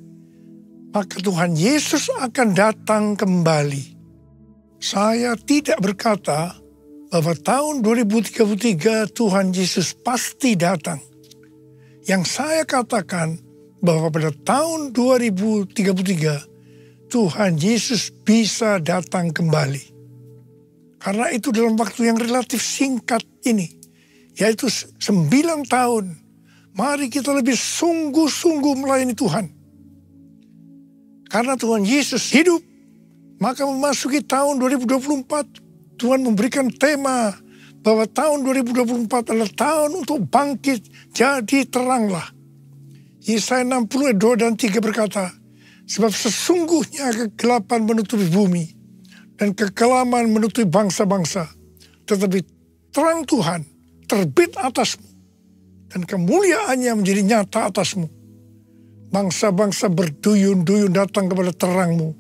maka Tuhan Yesus akan datang kembali. Saya tidak berkata bahwa tahun 2033 Tuhan Yesus pasti datang. Yang saya katakan bahwa pada tahun 2033 Tuhan Yesus bisa datang kembali. Karena itu dalam waktu yang relatif singkat ini, yaitu 9 tahun, mari kita lebih sungguh-sungguh melayani Tuhan. Karena Tuhan Yesus hidup, maka memasuki tahun 2024, Tuhan memberikan tema bahwa tahun 2024 adalah tahun untuk bangkit, jadi teranglah. Yesaya 60 ayat 2 dan 3 berkata, Sebab sesungguhnya kegelapan menutupi bumi dan kekelaman menutupi bangsa-bangsa. Tetapi terang Tuhan terbit atasmu dan kemuliaannya menjadi nyata atasmu. Bangsa-bangsa berduyun-duyun datang kepada terangmu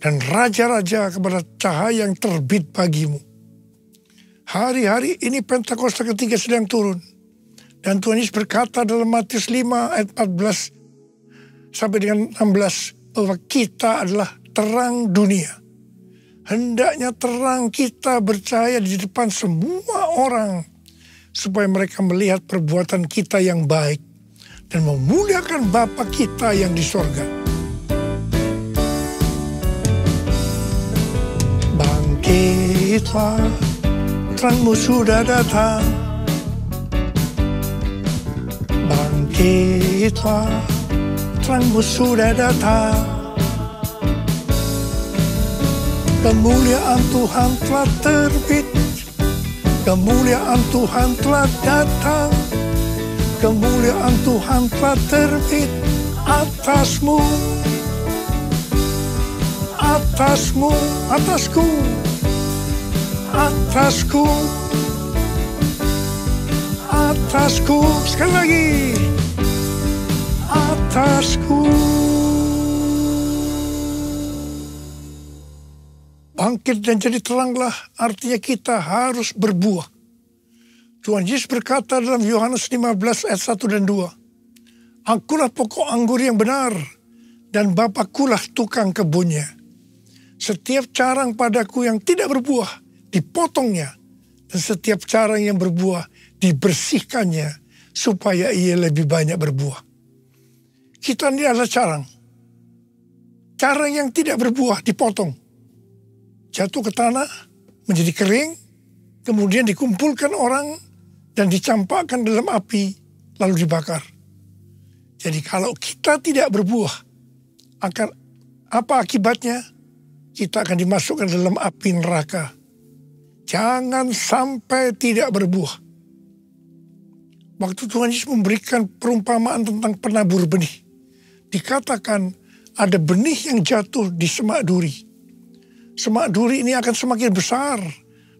dan raja-raja kepada cahaya yang terbit bagimu. Hari-hari ini Pentakosta ketiga sedang turun. Dan Tuhan Yesus berkata dalam Matius 5 ayat 14 sampai dengan 16 bahwa kita adalah terang dunia. Hendaknya terang kita bercahaya di depan semua orang supaya mereka melihat perbuatan kita yang baik dan memuliakan Bapa kita yang di sorga. Bangkitlah, terangmu sudah datang. Bangkitlah, terangmu sudah datang. Kemuliaan Tuhan telah terbit, kemuliaan Tuhan telah datang, kemuliaan Tuhan telah terbit atasmu, atasmu, atasku, atasku, atasku, sekali lagi, atasku. Bangkit dan jadi teranglah, artinya kita harus berbuah. Tuhan Yesus berkata dalam Yohanes 15 ayat 1 dan 2. Akulah pokok anggur yang benar, dan Bapakulah tukang kebunnya. Setiap carang padaku yang tidak berbuah, dipotongnya. Dan setiap carang yang berbuah, dibersihkannya, supaya ia lebih banyak berbuah. Kita ini adalah carang. Carang yang tidak berbuah, dipotong. Jatuh ke tanah, menjadi kering, kemudian dikumpulkan orang dan dicampakkan dalam api, lalu dibakar. Jadi kalau kita tidak berbuah, akan apa akibatnya? Kita akan dimasukkan dalam api neraka. Jangan sampai tidak berbuah. Waktu Tuhan Yesus memberikan perumpamaan tentang penabur benih, dikatakan ada benih yang jatuh di semak duri. Semak duri ini akan semakin besar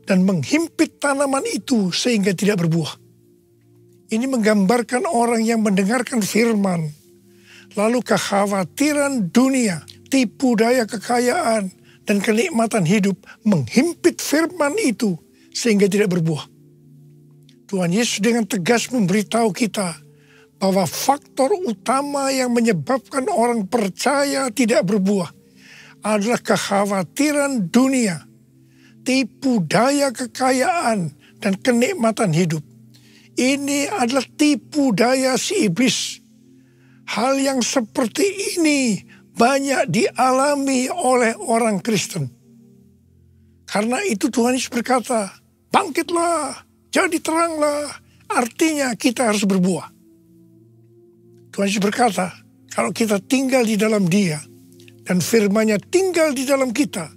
dan menghimpit tanaman itu sehingga tidak berbuah. Ini menggambarkan orang yang mendengarkan firman, lalu kekhawatiran dunia, tipu daya kekayaan, dan kenikmatan hidup menghimpit firman itu sehingga tidak berbuah. Tuhan Yesus dengan tegas memberitahu kita bahwa faktor utama yang menyebabkan orang percaya tidak berbuah adalah kekhawatiran dunia, tipu daya kekayaan, dan kenikmatan hidup. Ini adalah tipu daya si iblis. Hal yang seperti ini banyak dialami oleh orang Kristen. Karena itu Tuhan Yesus berkata, bangkitlah, jadi teranglah. Artinya kita harus berbuah. Tuhan Yesus berkata, kalau kita tinggal di dalam Dia, dan firman-Nya tinggal di dalam kita,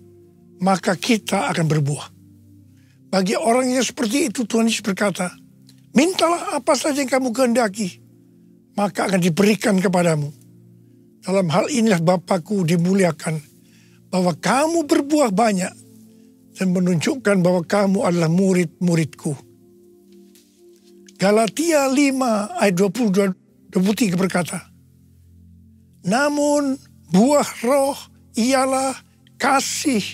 maka kita akan berbuah. Bagi orang yang seperti itu, Tuhan Yesus berkata, mintalah apa saja yang kamu kehendaki, maka akan diberikan kepadamu. Dalam hal inilah Bapakku dimuliakan, bahwa kamu berbuah banyak, dan menunjukkan bahwa kamu adalah murid-muridku. Galatia 5 ayat 22-23 berkata, namun buah roh ialah kasih,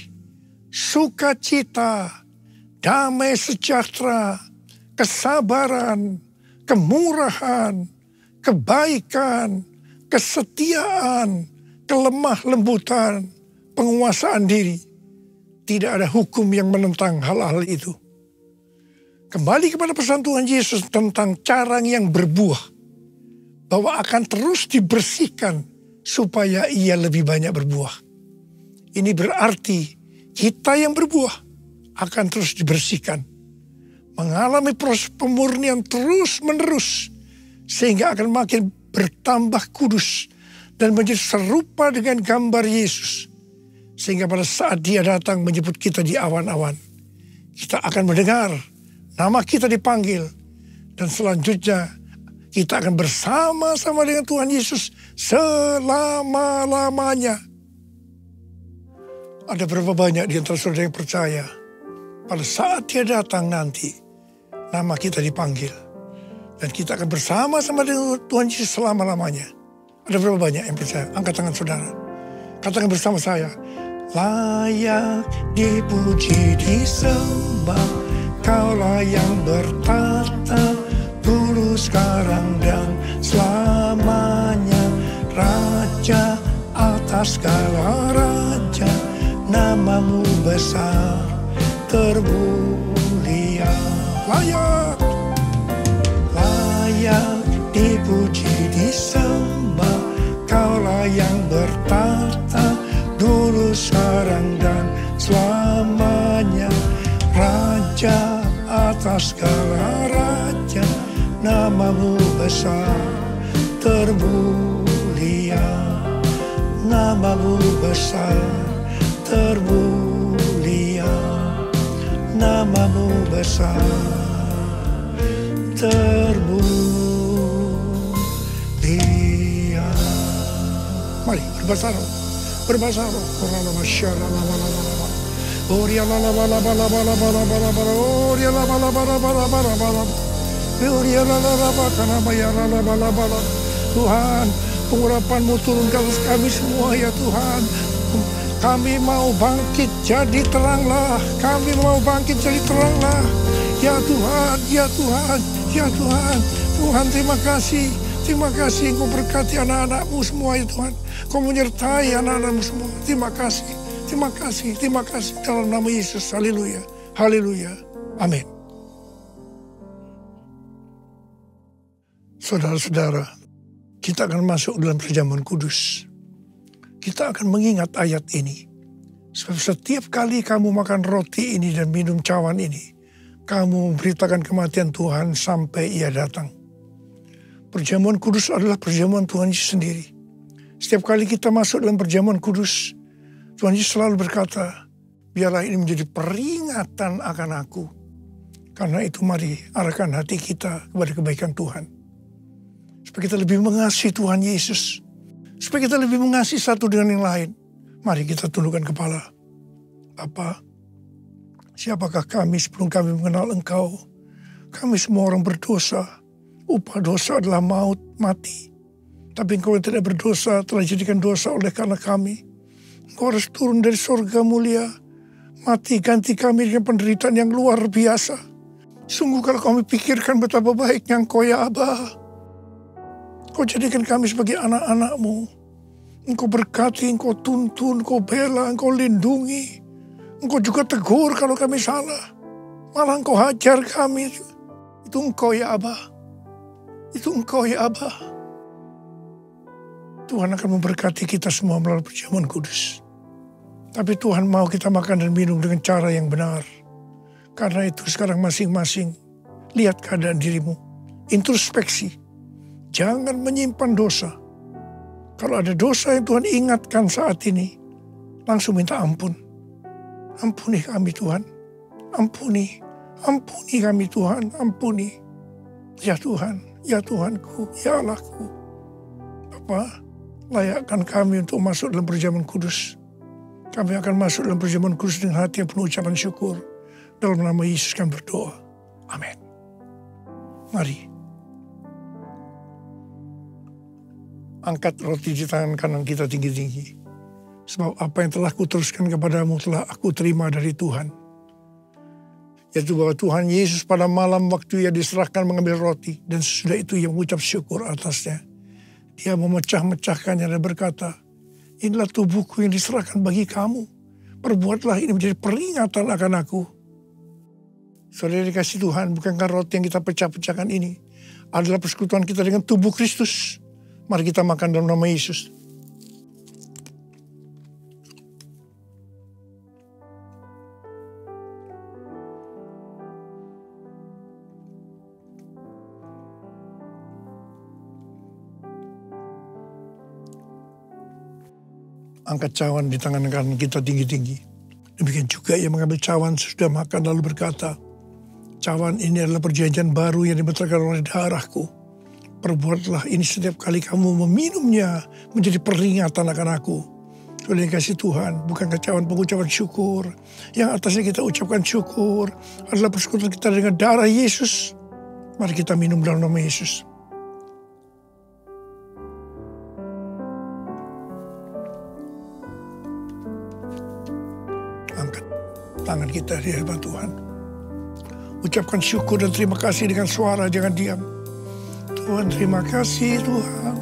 sukacita, damai sejahtera, kesabaran, kemurahan, kebaikan, kesetiaan, kelemah lembutan, penguasaan diri. Tidak ada hukum yang menentang hal-hal itu. Kembali kepada pesan Tuhan Yesus tentang carang yang berbuah, bahwa akan terus dibersihkan supaya ia lebih banyak berbuah. Ini berarti kita yang berbuah akan terus dibersihkan, mengalami proses pemurnian terus-menerus, sehingga akan makin bertambah kudus dan menjadi serupa dengan gambar Yesus. Sehingga pada saat Dia datang menjemput kita di awan-awan, kita akan mendengar nama kita dipanggil, dan selanjutnya Kita akan bersama-sama dengan Tuhan Yesus selama-lamanya. Ada berapa banyak di antara saudara yang percaya pada saat Dia datang nanti, nama kita dipanggil. Dan kita akan bersama-sama dengan Tuhan Yesus selama-lamanya. Ada berapa banyak yang percaya? Angkat tangan saudara. Katakan bersama saya. Layak dipuji disembah, Kaulah yang bertata dulu, sekarang, dan selamanya. Raja atas segala raja, namamu besar termulia. Layak dipuji disembah, Kaulah yang bertata dulu, sekarang, dan selamanya. Raja atas segala raja, namamu besar termulia. Namamu besar termulia. Namamu besar termulia. Mari berbahasa roh. Berbahasa roh. Tuhan, pengurapan-Mu turun ke atas kami semua ya Tuhan. Kami mau bangkit jadi teranglah. Kami mau bangkit jadi teranglah. Ya Tuhan, ya Tuhan, ya Tuhan. Tuhan, terima kasih. Terima kasih Engkau berkati anak-anak-Mu semua ya Tuhan. Kau menyertai anak-anak-Mu semua. Terima kasih. Terima kasih. Terima kasih. Dalam nama Yesus. Haleluya. Haleluya. Amin. Saudara-saudara, kita akan masuk dalam perjamuan kudus. Kita akan mengingat ayat ini. Sebab setiap kali kamu makan roti ini dan minum cawan ini, kamu memberitakan kematian Tuhan sampai Ia datang. Perjamuan kudus adalah perjamuan Tuhan Yesus sendiri. Setiap kali kita masuk dalam perjamuan kudus, Tuhan Yesus selalu berkata, biarlah ini menjadi peringatan akan aku. Karena itu mari arahkan hati kita kepada kebaikan Tuhan. Supaya kita lebih mengasihi Tuhan Yesus. Supaya kita lebih mengasihi satu dengan yang lain. Mari kita tundukkan kepala. Bapa, siapakah kami sebelum kami mengenal Engkau? Kami semua orang berdosa. Upah dosa adalah maut, mati. Tapi Engkau yang tidak berdosa telah dijadikan dosa oleh karena kami. Engkau harus turun dari surga mulia. Mati ganti kami dengan penderitaan yang luar biasa. Sungguh kalau kami pikirkan betapa baiknya Engkau ya Aba. Engkau jadikan kami sebagai anak-anak-Mu. Engkau berkati, Engkau tuntun, Engkau bela, Engkau lindungi. Engkau juga tegur kalau kami salah. Malah Engkau hajar kami. Itu Engkau ya Aba. Itu Engkau ya Aba. Tuhan akan memberkati kita semua melalui perjamuan kudus. Tapi Tuhan mau kita makan dan minum dengan cara yang benar. Karena itu sekarang masing-masing lihat keadaan dirimu. Introspeksi. Jangan menyimpan dosa. Kalau ada dosa yang Tuhan ingatkan saat ini, langsung minta ampun. Ampuni kami Tuhan. Ampuni. Ampuni kami Tuhan. Ampuni. Ya Tuhan. Ya Tuhanku. Ya Allahku. Bapa, layakkan kami untuk masuk dalam perjamuan kudus. Kami akan masuk dalam perjamuan kudus dengan hati yang penuh ucapan syukur. Dalam nama Yesus kami berdoa. Amin. Mari. Angkat roti di tangan kanan kita tinggi-tinggi. Sebab apa yang telah kuteruskan kepadamu telah aku terima dari Tuhan. Yaitu bahwa Tuhan Yesus pada malam waktu Ia diserahkan mengambil roti. Dan sesudah itu Ia mengucap syukur atasnya. Dia memecah-mecahkannya dan berkata, inilah tubuhku yang diserahkan bagi kamu. Perbuatlah ini menjadi peringatan akan aku. Saudara dikasih Tuhan, bukankah roti yang kita pecah-pecahkan ini adalah persekutuan kita dengan tubuh Kristus? Mari kita makan dalam nama Yesus. Angkat cawan di tangan kanan kita tinggi-tinggi. Demikian juga Ia mengambil cawan sesudah makan lalu berkata, cawan ini adalah perjanjian baru yang dibenarkan oleh darahku. Perbuatlah ini setiap kali kamu meminumnya menjadi peringatan akan aku. Oleh kasih Tuhan, bukan kecawan pengucapan syukur. Yang atasnya kita ucapkan syukur adalah persekutuan kita dengan darah Yesus. Mari kita minum dalam nama Yesus. Angkat tangan kita di hadapan Tuhan. Ucapkan syukur dan terima kasih dengan suara, jangan diam. Tuhan, terima kasih Tuhan.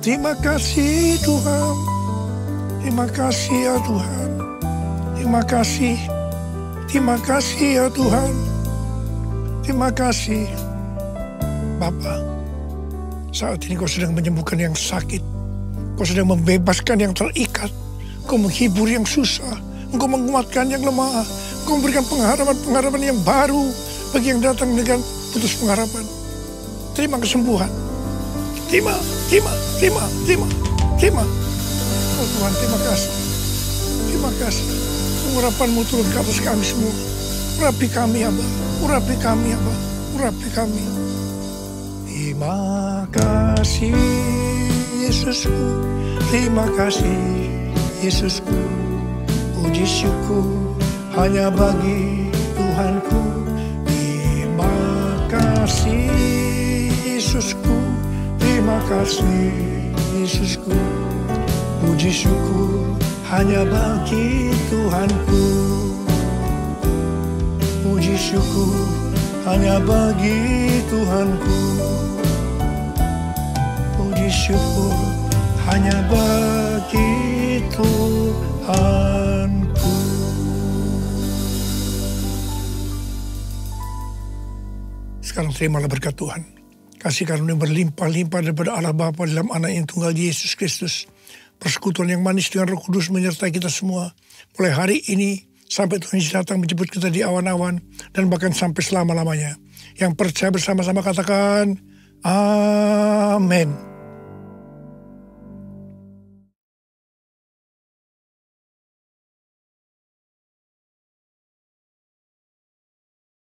Terima kasih Tuhan. Terima kasih ya Tuhan. Terima kasih. Terima kasih ya Tuhan. Terima kasih. Bapa, saat ini kau sedang menyembuhkan yang sakit. Kau sedang membebaskan yang terikat. Kau menghibur yang susah. Engkau menguatkan yang lemah. Engkau memberikan pengharapan-pengharapan yang baru bagi yang datang dengan putus pengharapan. Terima kesembuhan. Terima. Oh Tuhan, terima kasih. Terima kasih. Pengurapan-Mu turun ke atas kami semua. Urapi kami, Abba. Urapi kami, Abba. Urapi kami. Terima kasih, Yesusku. Terima kasih, Yesusku. Puji syukur hanya bagi Tuhanku. Terima kasih, Yesusku. Terima kasih, Yesusku. Puji syukur hanya bagi Tuhanku. Puji syukur hanya bagi Tuhanku. Puji syukur hanya bagi Tuhanku. Sekarang terimalah berkat Tuhan. Kasih karunia berlimpah-limpah daripada Allah Bapa dalam anak yang tunggal Yesus Kristus. Persekutuan yang manis dengan Roh Kudus menyertai kita semua. Mulai hari ini sampai Tuhan Yesus datang menjemput kita di awan-awan. Dan bahkan sampai selama-lamanya. Yang percaya bersama-sama katakan, Amin.